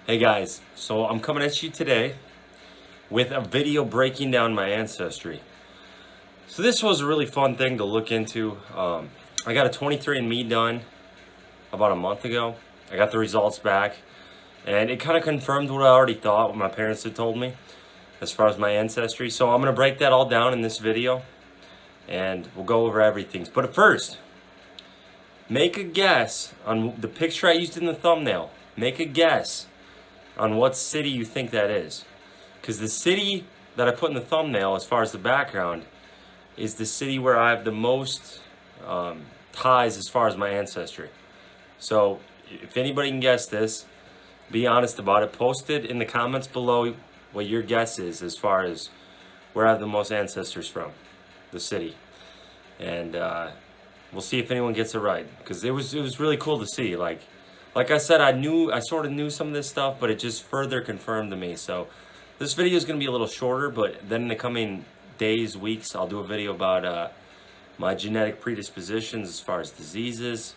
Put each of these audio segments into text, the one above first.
Hey guys, so I'm coming at you today with a video breaking down my ancestry. So this was a really fun thing to look into. I got a 23andMe done about a month ago. I got the results back and it kind of confirmed what I already thought, what my parents had told me as far as my ancestry. So I'm going to break that all down in this video and we'll go over everything. But first, make a guess on the picture I used in the thumbnail. Make a guess on what city you think that is. Because the city that I put in the thumbnail as far as the background is the city where I have the most ties as far as my ancestry. So if anybody can guess this, be honest about it. Post it in the comments below what your guess is as far as where I have the most ancestors from, the city. And we'll see if anyone gets it right. Because it was really cool to see. Like I said, I sort of knew some of this stuff, but it just further confirmed to me. So this video is going to be a little shorter, but then in the coming days, weeks, I'll do a video about my genetic predispositions as far as diseases,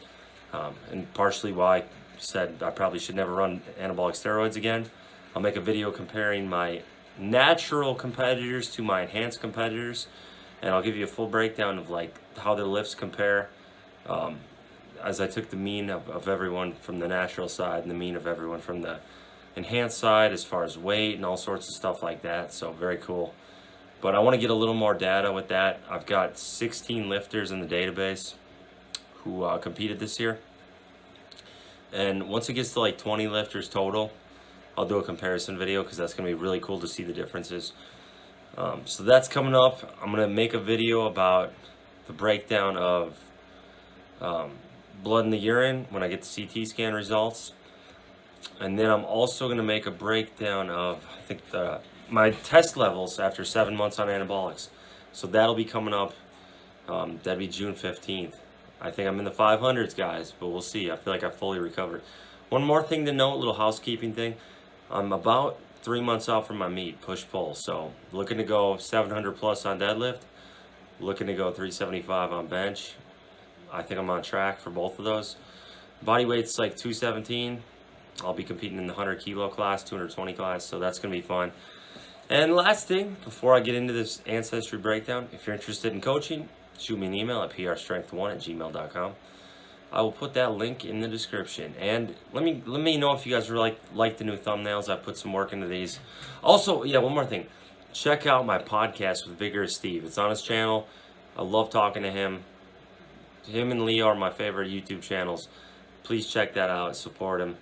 and partially why I said I probably should never run anabolic steroids again. I'll make a video comparing my natural competitors to my enhanced competitors, and I'll give you a full breakdown of like how their lifts compare. As I took the mean of everyone from the natural side and the mean of everyone from the enhanced side as far as weight and all sorts of stuff like that. So very cool. But I want to get a little more data with that. I've got 16 lifters in the database who competed this year. And once it gets to like 20 lifters total, I'll do a comparison video because that's going to be really cool to see the differences. So that's coming up. I'm going to make a video about the breakdown of blood in the urine when I get the CT scan results. And then I'm also going to make a breakdown of, I think, my test levels after 7 months on anabolics. So that'll be coming up. That'd be June 15th. I think I'm in the 500s, guys, but we'll see. I feel like I fully recovered. One more thing to note, little housekeeping thing. I'm about 3 months out from my meet, push-pull. So looking to go 700 plus on deadlift. Looking to go 375 on bench. I think I'm on track for both of those. Body weight's like 217. I'll be competing in the 100 kilo class, 220 class, so that's going to be fun. And last thing, before I get into this ancestry breakdown, if you're interested in coaching, shoot me an email at prstrength1@gmail.com. I will put that link in the description. And let me know if you guys really like the new thumbnails. I put some work into these. Also, yeah, one more thing. Check out my podcast with Vigorous Steve. It's on his channel. I love talking to him. Him and Leo are my favorite YouTube channels. Please check that out. Support him.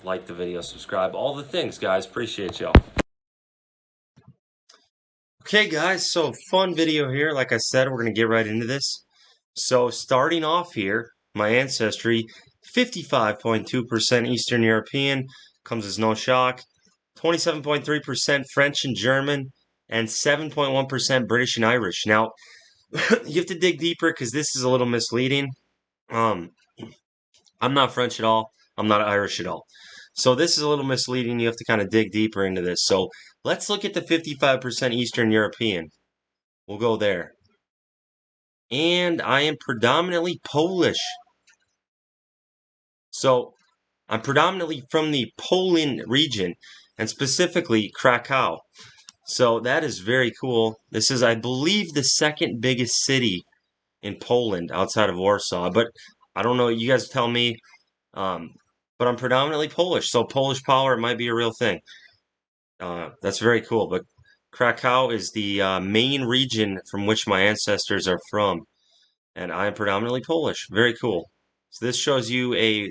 Like the video, subscribe, all the things, guys. Appreciate y'all. Okay, guys, so fun video here. Like I said, we're going to get right into this. So starting off here, my ancestry, 55.2% Eastern European, comes as no shock. 27.3% French and German, and 7.1% British and Irish. Now, you have to dig deeper because this is a little misleading. I'm not French at all. I'm not Irish at all. So this is a little misleading. You have to kind of dig deeper into this. So let's look at the 55% Eastern European. We'll go there. And I am predominantly Polish. So I'm predominantly from the Poland region, and specifically Krakow. So that is very cool. This is, I believe, the second biggest city in Poland outside of Warsaw. But I don't know. You guys tell me. But I'm predominantly Polish, so Polish power might be a real thing. That's very cool. But Krakow is the main region from which my ancestors are from, and I am predominantly Polish. Very cool. So this shows you a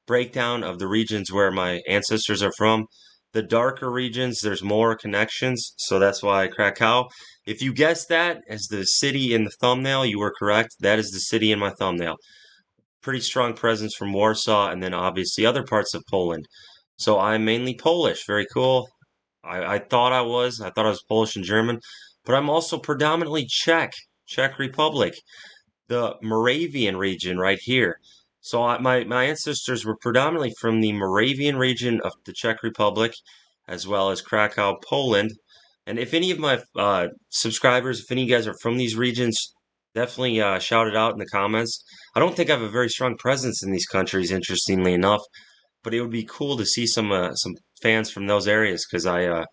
breakdown of the regions where my ancestors are from. The darker regions, there's more connections, so that's why Krakow. If you guessed that as the city in the thumbnail, you were correct. That is the city in my thumbnail. Pretty strong presence from Warsaw, and then obviously other parts of Poland. So I'm mainly Polish. Very cool. I thought I was. I thought I was Polish and German, but I'm also predominantly Czech, Czech Republic, the Moravian region right here. So my ancestors were predominantly from the Moravian region of the Czech Republic, as well as Krakow, Poland. And if any of my subscribers, if any of you guys are from these regions, definitely shout it out in the comments. I don't think I have a very strong presence in these countries, interestingly enough. but it would be cool to see some fans from those areas because I'm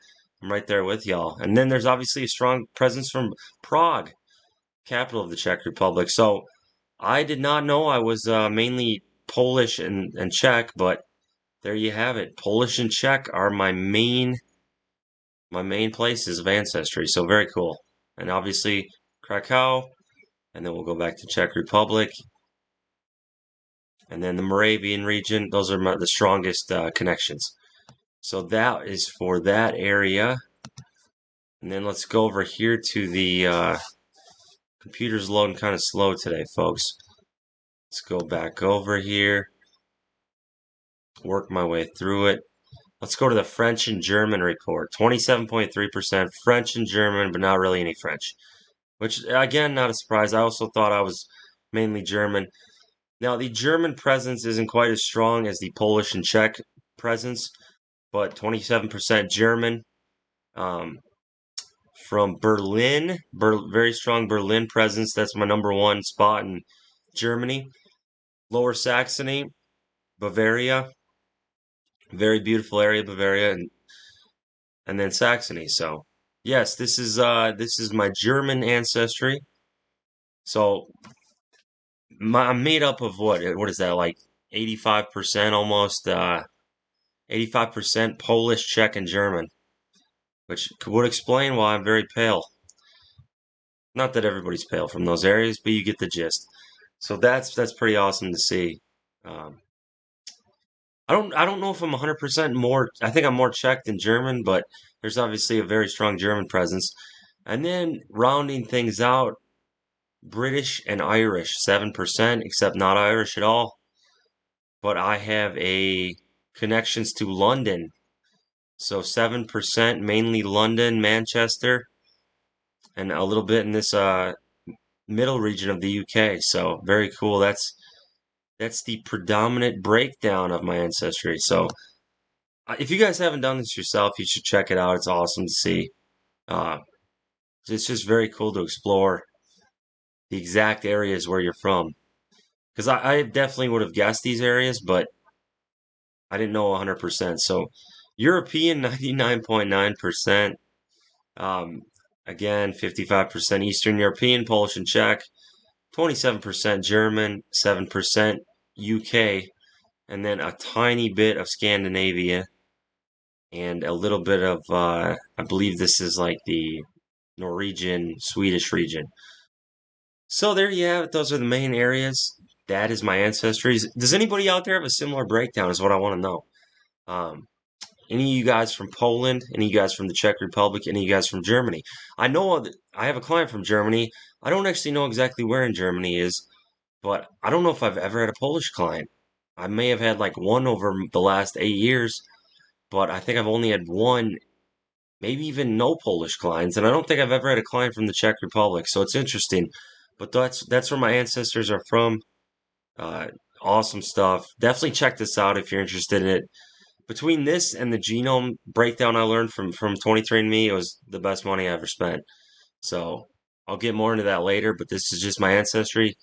right there with y'all. And then there's obviously a strong presence from Prague, capital of the Czech Republic. So I did not know I was mainly Polish and Czech, but there you have it. Polish and Czech are my main places of ancestry. So very cool. And obviously Krakow, and then we'll go back to Czech Republic, and then the Moravian region. Those are the strongest connections. So that is for that area. And then let's go over here to the computer's loading kind of slow today, folks. Let's go back over here, work my way through it. Let's go to the French and German report. 27.3% French and German, but not really any French. Which, again, not a surprise. I also thought I was mainly German. Now, the German presence isn't quite as strong as the Polish and Czech presence, but 27% German. From Berlin, very strong Berlin presence. That's my number one spot in Germany. Lower Saxony, Bavaria, very beautiful area, Bavaria, and then Saxony. So yes, this is my German ancestry. So I'm made up of what is that, like 85% almost 85% Polish, Czech, and German, which would explain why I'm very pale. Not that everybody's pale from those areas, but you get the gist. So that's pretty awesome to see. I don't know if I'm 100% more. I think I'm more Czech than German, but there's obviously a very strong German presence. And then rounding things out, British and Irish 7%, except not Irish at all. But I have a connections to London, so 7% mainly London, Manchester, and a little bit in this middle region of the UK. So very cool. That's the predominant breakdown of my ancestry. So if you guys haven't done this yourself, you should check it out. It's awesome to see. Uh, it's just very cool to explore the exact areas where you're from. Because I definitely would have guessed these areas, but I didn't know 100%. So European 99.9%. Again, 55% Eastern European, Polish and Czech, 27% German, 7% UK, and then a tiny bit of Scandinavia, and a little bit of, I believe this is like the Norwegian, Swedish region. So there you have it. Those are the main areas. That is my ancestries. Does anybody out there have a similar breakdown is what I want to know. Um, any of you guys from Poland, any of you guys from the Czech Republic, any of you guys from Germany? I know that I have a client from Germany. I don't actually know exactly where in Germany is, but I don't know if I've ever had a Polish client. I may have had like one over the last 8 years, but I think I've only had one, maybe even no Polish clients, and I don't think I've ever had a client from the Czech Republic. So it's interesting, but that's where my ancestors are from. Uh, awesome stuff. Definitely check this out if you're interested in it. Between this and the genome breakdown I learned from 23andMe, it was the best money I ever spent. So I'll get more into that later, but this is just my ancestry.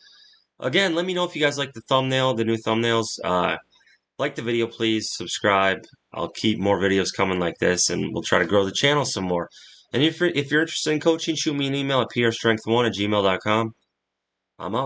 Again, let me know if you guys like the thumbnail, the new thumbnails. Like the video, please. Subscribe. I'll keep more videos coming like this, and we'll try to grow the channel some more. And if you're interested in coaching, shoot me an email at prstrength1@gmail.com. I'm out.